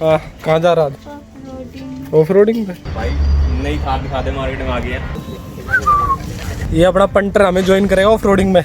हाँ, कहाँ जा रहा था? ऑफ रोडिंग पे भाई नई थार दिखा दे, मार्केट में आ गई है। ये अपना पंटर हमें ज्वाइन करेगा ऑफ रोडिंग में।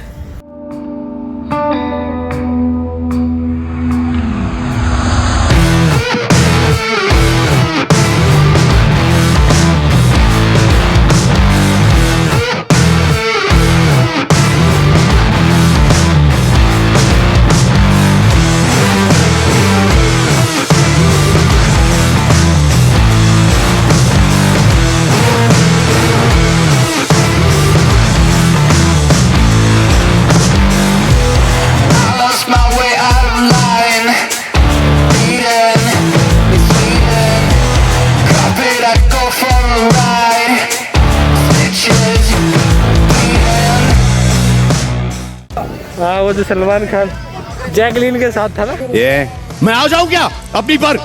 हाँ, वो जो सलमान खान जैकलीन के साथ था ना। ये मैं आ जाऊं क्या अपनी पर?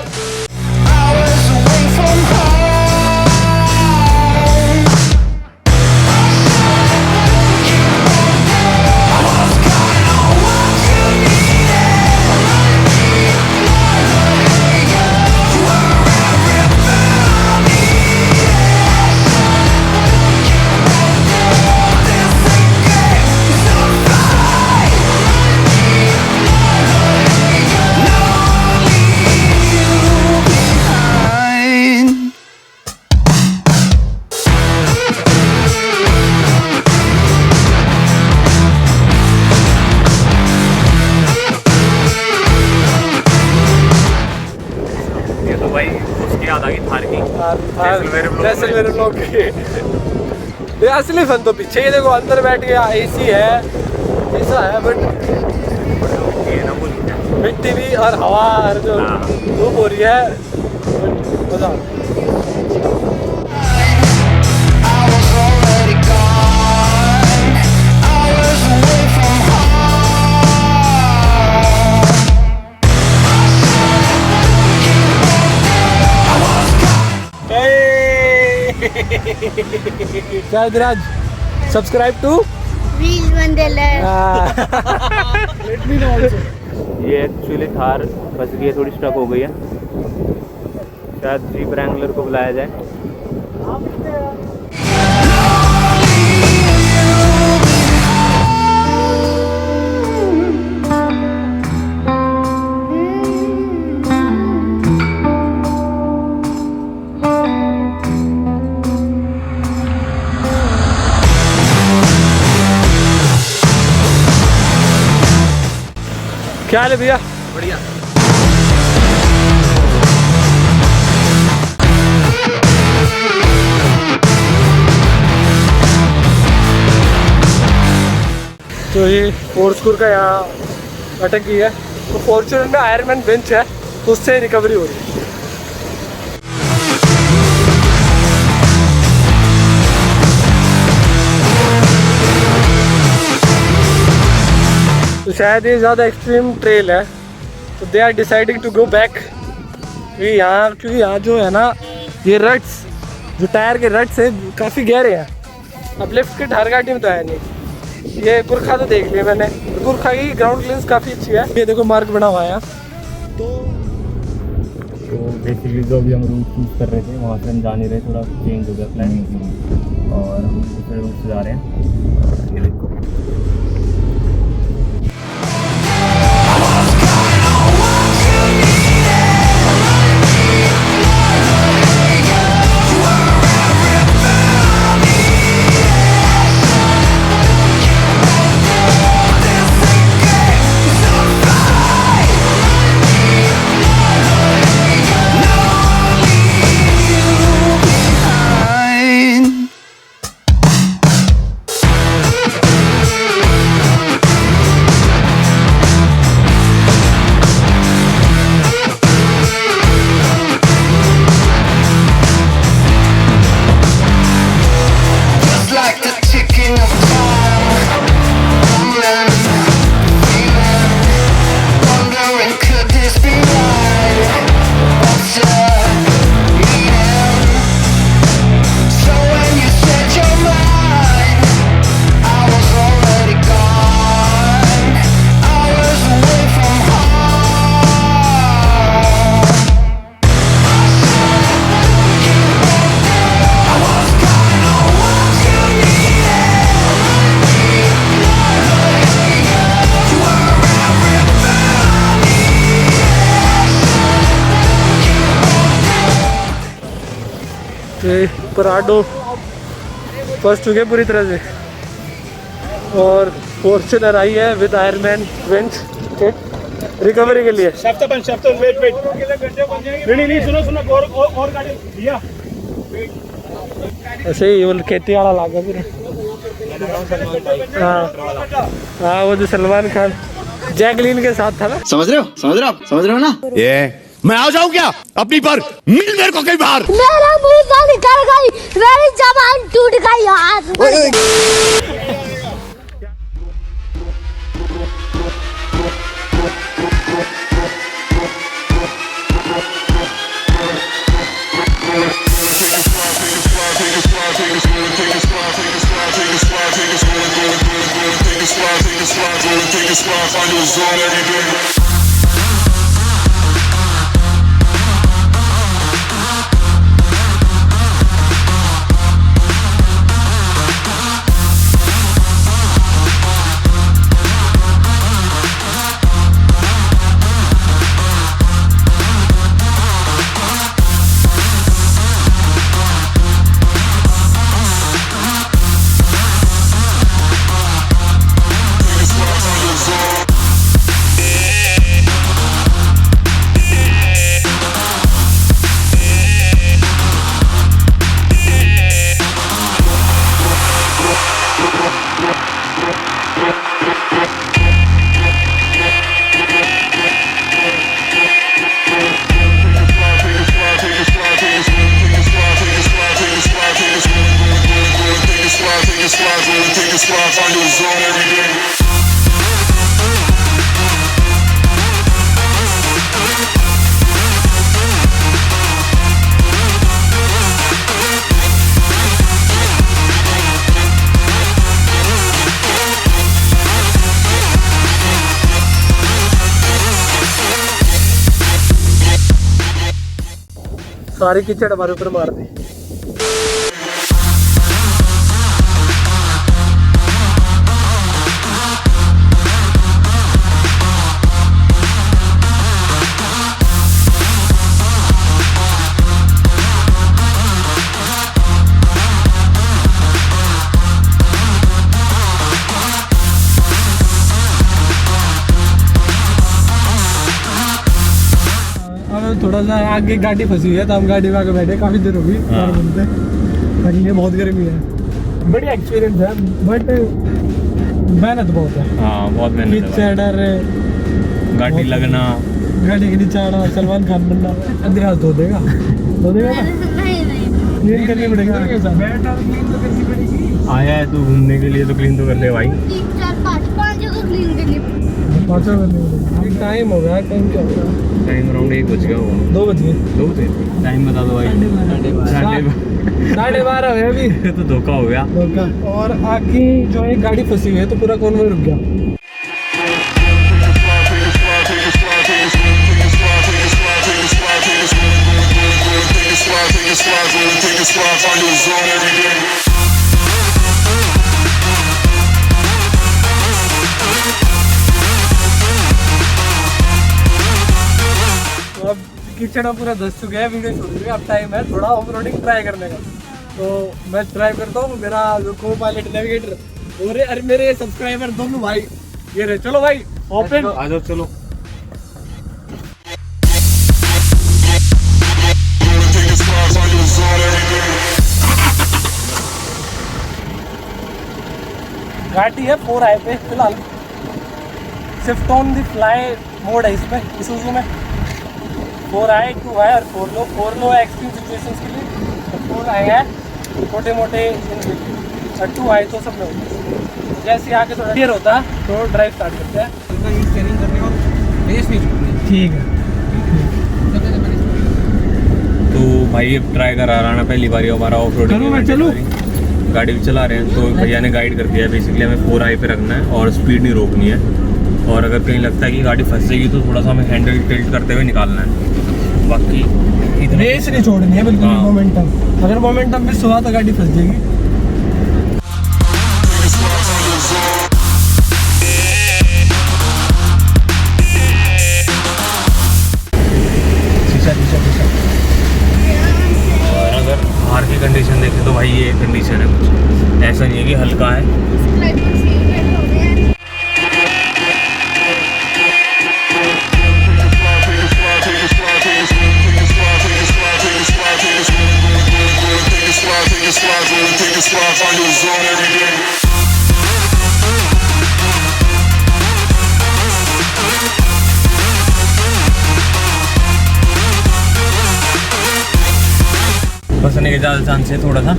मेरे लोग असली फन तो पीछे ही देखो, अंदर बैठ गया, एसी है, ऐसा है, बट मिट्टी भी और हवा और जो धूप हो रही है मजा। राज सब्सक्राइब टू ये एक्चुअली थार फंस गई है, थोड़ी स्टक हो गई है, शायद जीप रैंगलर को बुलाया जाए। क्या हाल है भैया? बढ़िया। तो ये फॉर्च्यूनर का यहाँ अटक गई है, तो फॉर्च्यूनर में आयरन बेंच है, तो उससे रिकवरी हो रही है। तो शायद ये ज़्यादा एक्सट्रीम ट्रेल है, तो they are deciding to go back. क्योंकि यहाँ जो है ना, ये रट्स, जो टायर के रट्स है काफ़ी गहरे हैं। अब लेफ्ट के थार गाड़ी में तो है नहीं। ये गुरखा तो देख लिया मैंने, गुरखा की ग्राउंड क्लियरेंस काफ़ी अच्छी है। ये देखो मार्क बना हुआ है। तो बेसिकली जो अभी हम रूट चूज कर रहे थे वहाँ से हम जा नहीं रहे, थोड़ा चेंज हो गया प्लान और हम दूसरे रूट से जा रहे हैं। ये देखो ये पराडो फंस चुके पूरी तरह से। और फॉर्च्यूनर आई है विद आयरमैन वेंट के रिकवरी के लिए। वेट नहीं सुनो और गाड़ी भैया ऐसे ही वो खेती वाला लागा पूरा। हाँ हाँ, वो जो सलमान खान जैकलीन के साथ था ना। समझ रहे हो ना? ये मैं आ जाऊं क्या अपनी पर? मिल मेरे को कई बार। मेरा मुंह से निकल गई, मेरी जबान टूट गई यार। सारी कीचड़ हमारे ऊपर मार दी। थोड़ा सा आगे गाड़ी फंसी हुई है तो हम गाड़ी में आगे बैठे, काफी देर होगी ये बहुत गर्मी है। बढ़िया एक्सपीरियंस है बट मेहनत बहुत है। हाँ बहुत मेहनत है। गाड़ी लगना, गाड़ी के नीचे आना, सलमान खान बनना, अंदर हाथ धो देगा ना, क्लीन करनी पड़ेगी। आया है तू घूमने के लिए तो क्लीन तो कर दे भाई। 4-5 जगह क्लीन करनी पड़ेगी। टाइम हो गया, टाइम क्या होगा? टाइम अराउंड 1 बज गया होगा। 2 बज गए। 2 थे। टाइम बता दो भाई। 12:30 है अभी। तो धोखा हो गया। और आगे जो एक गाड़ी फंसी हुई है तो पूरा कॉन्वॉय रुक गया। अब कीचड़ पूरा धस चुके हैं, वीडियो छोड़ चुके। अब टाइम है थोड़ा ऑफ रोडिंग ट्राई करने का। तो मैं ट्राई करता हूँ। मेरा जो को पायलट नेविगेटर और अरे मेरे सब्सक्राइबर दोनों भाई ये रहे। चलो भाई ओपन आ जाओ चलो। गाड़ी है 4i पे फिलहाल। Shift on the fly mode है इसमें, Isuzu में। 4i, 2i और 4लो है एक्सट्रीम सिचुएशंस के लिए। 4i है छोटे मोटे और 2i तो सब में होता है। जैसे आगे थोड़ा क्लियर होता है तो ड्राइव स्टार्ट करते हैं। स्टेयरिंग करने और रेस नहीं छोड़नी। ठीक है। तो भाई अब ट्राई करा रहा ना, पहली बार हमारा ऑफ रोडिंग गाड़ी भी चला रहे हैं। तो भैया ने गाइड कर दिया है बेसिकली हमें 4i पे रखना है और स्पीड नहीं रोकनी है। और अगर कहीं लगता है कि गाड़ी फंस जाएगी तो थोड़ा सा हमें हैंडल टिल्ट करते हुए निकालना है। बाकी रेस नहीं छोड़नी है बिल्कुल। मोमेंटम, अगर मोमेंटम मिस हुआ तो गाड़ी फंस जाएगी। और अगर बाहर की कंडीशन देखें तो भाई ये कंडीशन है, कुछ ऐसा नहीं है कि हल्का है। फंसने के ज़्यादा चांस है थोड़ा सा।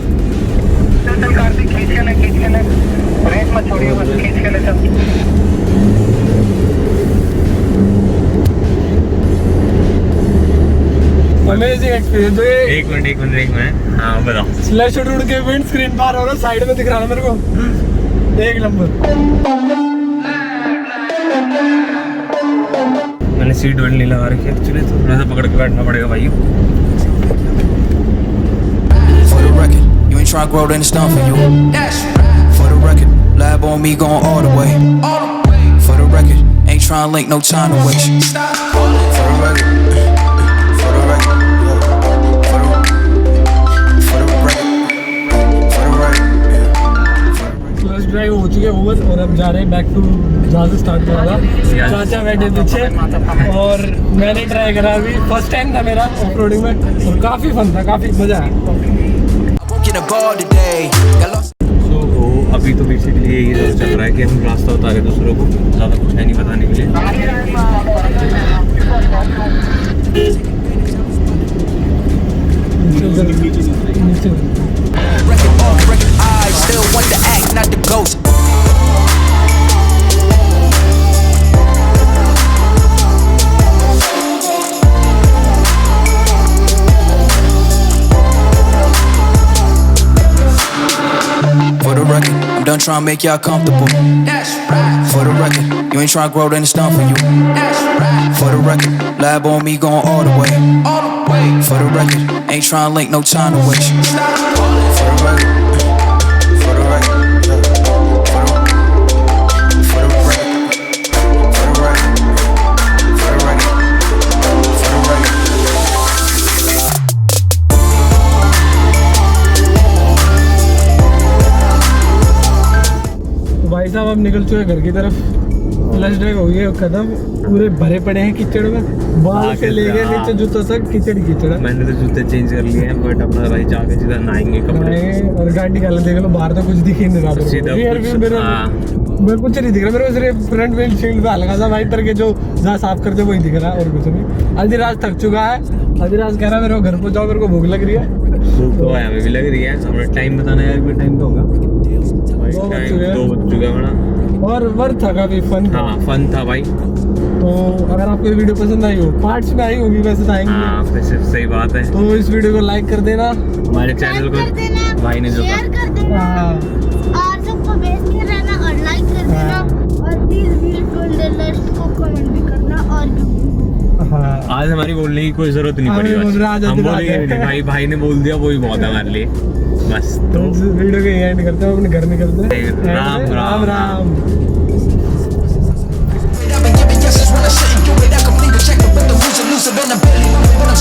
Amazing experience. एक मिनट हाँ बताओ। स्लश उड़ के विंड स्क्रीन पार हो रहा है, साइड में दिख रहा है मेरे को, एक नंबर। मैंने सीट बेल्ट नहीं लगा रखी एक्चुअली, तो थोड़ा सा पकड़ के बैठना पड़ेगा भाई। Try to grow, then it's done for you. For the record, lab on me going all the way. For the record, ain't trying to link, no time to waste. For the record, for the record, for the record. Slush drive हो चुके over और अब जा रहे हैं back to जहाँ से start करा था। चाचा बैठे पीछे और मैंने ट्राई करा, अभी फर्स्ट टाइम था मेरा ऑफरोडिंग में और काफ़ी फन था, काफ़ी मज़ा आया। तो अभी तो बेसिकली यही चल रहा है कि हम रास्ता बता रहे दूसरों को, ज़्यादा कुछ है नहीं बताने के लिए। I'm done trying to make y'all comfortable. For the record, you ain't trying to grow, then it's done for you. For the record, lab on me going all the way. For the record, ain't trying to link, no time to waste. For the record. भाई साहब अब निकल चुके घर की तरफ। Slush drive हो गई है खत्म, पूरे भरे पड़े हैं कीचड़ में, बाल से लेके नीचे जूतों तक कीचड़ है। मैंने तो जूते चेंज कर लिए हैं, बट अपना भाई जाके सीधा नहाएंगे कपड़े और गाड़ी का देख लो, बाहर तो कुछ दिख ही नहीं रहा, रियर व्यू मेरा मेरे कुछ नहीं दिख रहा, मेरे को सिर्फ फ्रंट विंडशील्ड पे हल्का सा वाइपर के जो जहाँ साफ करते वही दिख रहा है और कुछ नहीं। अधिराज थक चुका है, अधिराज कह रहा है मेरे को घर पहुँचाओ, मेरे को भूख लग रही है। भूख तो हमें भी लग रही है। हमें टाइम बताना है यार, टाइम तो होगा 2 बज चुका है और वर्थ था, काफी फन था। हाँ फन था भाई। तो अगर आपको ये वीडियो पसंद आई हो, पार्ट्स में आई होगी वैसे तो आएंगे। हाँ वैसे सही बात है। तो इस वीडियो को लाइक कर देना, हमारे चैनल को भाई ने जो शेयर कर देना और सबको भेजते रहना और लाइक कर देना और प्लीज वीडियो को कमेंट भी करना। और आज हमारी बोलने की कोई जरूरत नहीं पड़ी, हम बोलेंगे नहीं, भाई ने बोल दिया वही बहुत है हमारे लिए बस। तो वीडियो को एंड करते हैं, अपने घर निकलते हैं। Ram Ram Ram. I've been giving yeses when I shouldn't do it. I complete a check, but the loser been a billy. When I'm